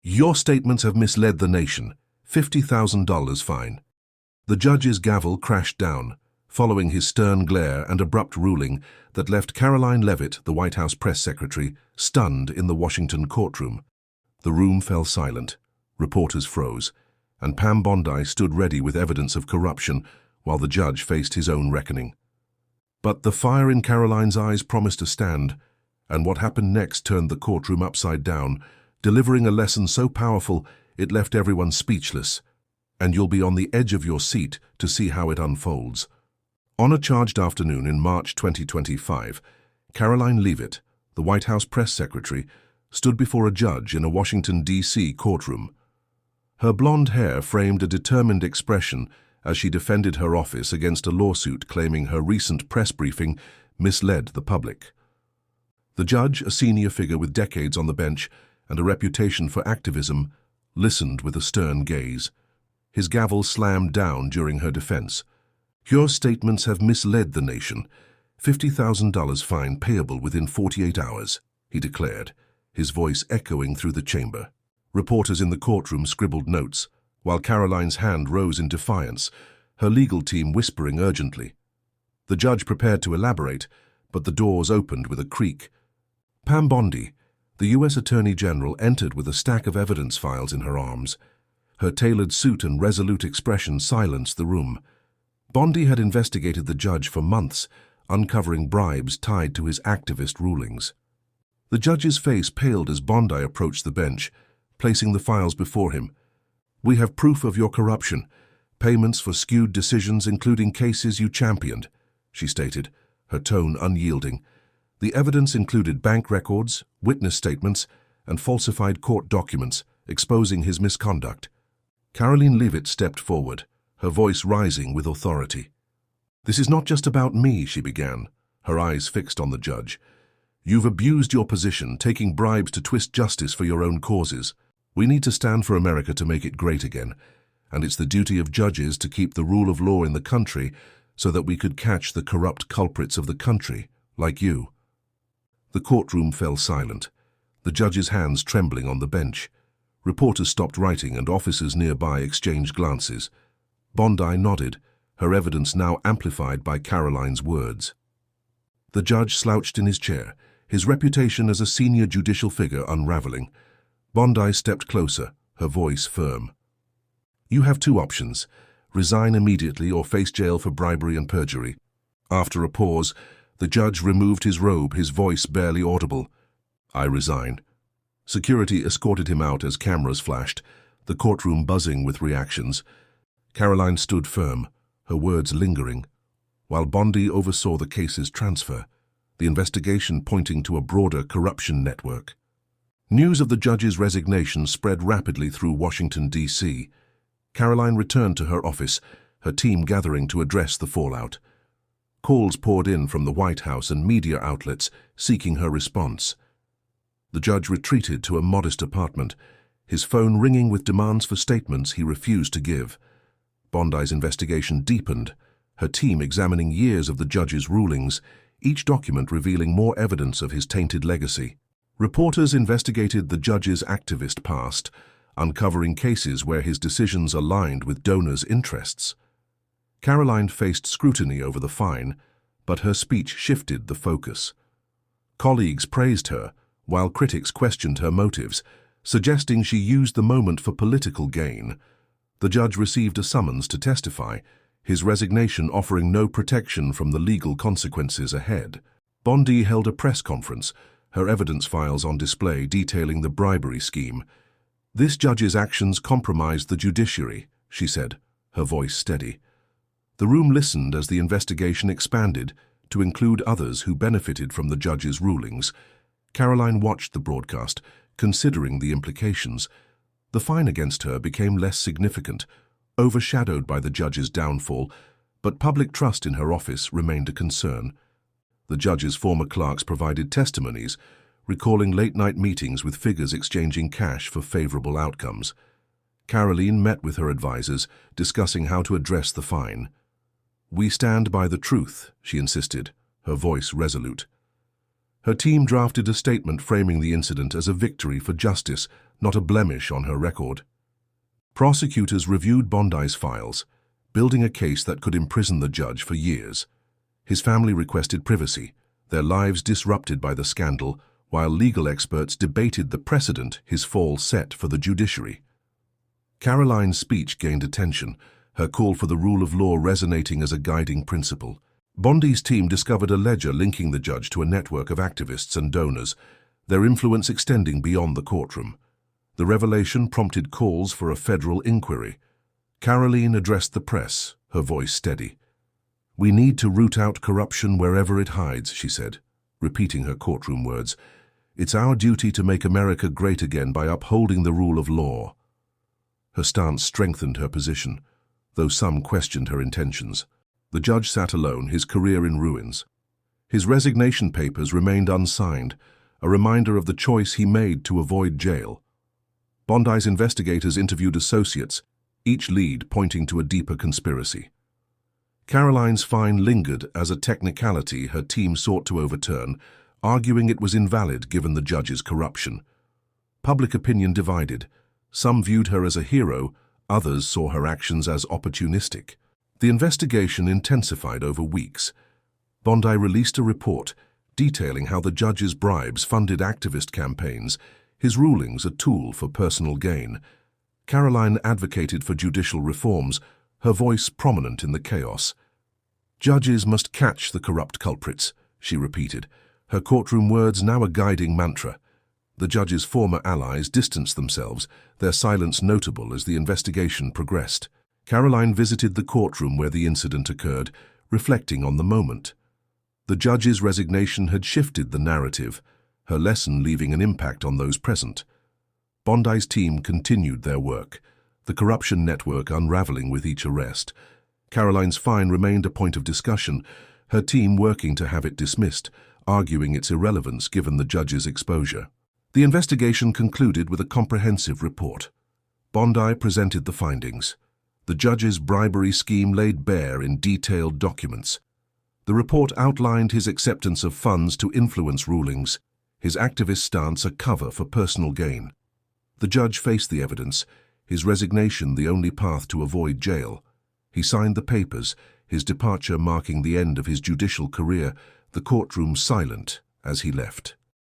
Your statements have misled the nation. $50,000 fine. The judge's gavel crashed down, following his stern glare and abrupt ruling that left Karoline Leavitt, the White House press secretary, stunned in the Washington courtroom. The room fell silent. Reporters froze, and Pam Bondi stood ready with evidence of corruption while the judge faced his own reckoning. But the fire in Karoline's eyes promised to stand, and what happened next turned the courtroom upside down, delivering a lesson so powerful it left everyone speechless. And you'll be on the edge of your seat to see how it unfolds. On a charged afternoon in March 2025, Karoline Leavitt, the White House press secretary, stood before a judge in a Washington, D.C. courtroom. Her blonde hair framed a determined expression as she defended her office against a lawsuit claiming her recent press briefing misled the public. The judge, a senior figure with decades on the bench and a reputation for activism, listened with a stern gaze. His gavel slammed down during her defense. Your statements have misled the nation. $50,000 fine payable within 48 hours, he declared, his voice echoing through the chamber. Reporters in the courtroom scribbled notes, while Karoline's hand rose in defiance, her legal team whispering urgently. The judge prepared to elaborate, but the doors opened with a creak. Pam Bondi, the U.S. Attorney General, entered with a stack of evidence files in her arms. Her tailored suit and resolute expression silenced the room. Bondi had investigated the judge for months, uncovering bribes tied to his activist rulings. The judge's face paled as Bondi approached the bench, placing the files before him. We have proof of your corruption, payments for skewed decisions including cases you championed, she stated, her tone unyielding. The evidence included bank records, witness statements, and falsified court documents exposing his misconduct. Karoline Leavitt stepped forward, her voice rising with authority. This is not just about me, she began, her eyes fixed on the judge. You've abused your position, taking bribes to twist justice for your own causes. We need to stand for America to make it great again, and it's the duty of judges to keep the rule of law in the country so that we could catch the corrupt culprits of the country, like you. The courtroom fell silent, the judge's hands trembling on the bench. Reporters stopped writing and officers nearby exchanged glances. Bondi nodded, her evidence now amplified by Karoline's words. The judge slouched in his chair, his reputation as a senior judicial figure unraveling. Bondi stepped closer, her voice firm. You have two options: resign immediately or face jail for bribery and perjury. After a pause, the judge removed his robe, his voice barely audible. I resign. Security escorted him out as cameras flashed, the courtroom buzzing with reactions. Karoline stood firm, her words lingering, while Bondi oversaw the case's transfer, the investigation pointing to a broader corruption network. News of the judge's resignation spread rapidly through Washington, D.C. Karoline returned to her office, her team gathering to address the fallout. Calls poured in from the White House and media outlets seeking her response. The judge retreated to a modest apartment, his phone ringing with demands for statements he refused to give. Bondi's investigation deepened, her team examining years of the judge's rulings, each document revealing more evidence of his tainted legacy. Reporters investigated the judge's activist past, uncovering cases where his decisions aligned with donors' interests. Karoline faced scrutiny over the fine, but her speech shifted the focus. Colleagues praised her, while critics questioned her motives, suggesting she used the moment for political gain. The judge received a summons to testify, his resignation offering no protection from the legal consequences ahead. Bondi held a press conference, her evidence files on display detailing the bribery scheme. This judge's actions compromised the judiciary, she said, her voice steady. The room listened as the investigation expanded to include others who benefited from the judge's rulings. Karoline watched the broadcast, considering the implications. The fine against her became less significant, overshadowed by the judge's downfall, but public trust in her office remained a concern. The judge's former clerks provided testimonies, recalling late-night meetings with figures exchanging cash for favorable outcomes. Karoline met with her advisors, discussing how to address the fine. We stand by the truth, she insisted, her voice resolute. Her team drafted a statement framing the incident as a victory for justice, not a blemish on her record. Prosecutors reviewed Bondi's files, building a case that could imprison the judge for years. His family requested privacy, their lives disrupted by the scandal, while legal experts debated the precedent his fall set for the judiciary. Karoline's speech gained attention, her call for the rule of law resonating as a guiding principle. Bondi's team discovered a ledger linking the judge to a network of activists and donors, their influence extending beyond the courtroom. The revelation prompted calls for a federal inquiry. Karoline addressed the press, her voice steady. "We need to root out corruption wherever it hides," she said, repeating her courtroom words. "It's our duty to make America great again by upholding the rule of law." Her stance strengthened her position, though some questioned her intentions. The judge sat alone, his career in ruins. His resignation papers remained unsigned, a reminder of the choice he made to avoid jail. Bondi's investigators interviewed associates, each lead pointing to a deeper conspiracy. Karoline's fine lingered as a technicality her team sought to overturn, arguing it was invalid given the judge's corruption. Public opinion divided. Some viewed her as a hero, others saw her actions as opportunistic. The investigation intensified over weeks. Bondi released a report detailing how the judge's bribes funded activist campaigns, his rulings a tool for personal gain. Karoline advocated for judicial reforms, her voice prominent in the chaos. "Judges must catch the corrupt culprits," she repeated, her courtroom words now a guiding mantra. The judge's former allies distanced themselves, their silence notable as the investigation progressed. Karoline visited the courtroom where the incident occurred, reflecting on the moment. The judge's resignation had shifted the narrative, her lesson leaving an impact on those present. Bondi's team continued their work, the corruption network unraveling with each arrest. Karoline's fine remained a point of discussion, her team working to have it dismissed, arguing its irrelevance given the judge's exposure. The investigation concluded with a comprehensive report. Bondi presented the findings. The judge's bribery scheme laid bare in detailed documents. The report outlined his acceptance of funds to influence rulings, his activist stance a cover for personal gain. The judge faced the evidence, his resignation the only path to avoid jail. He signed the papers, his departure marking the end of his judicial career, the courtroom silent as he left.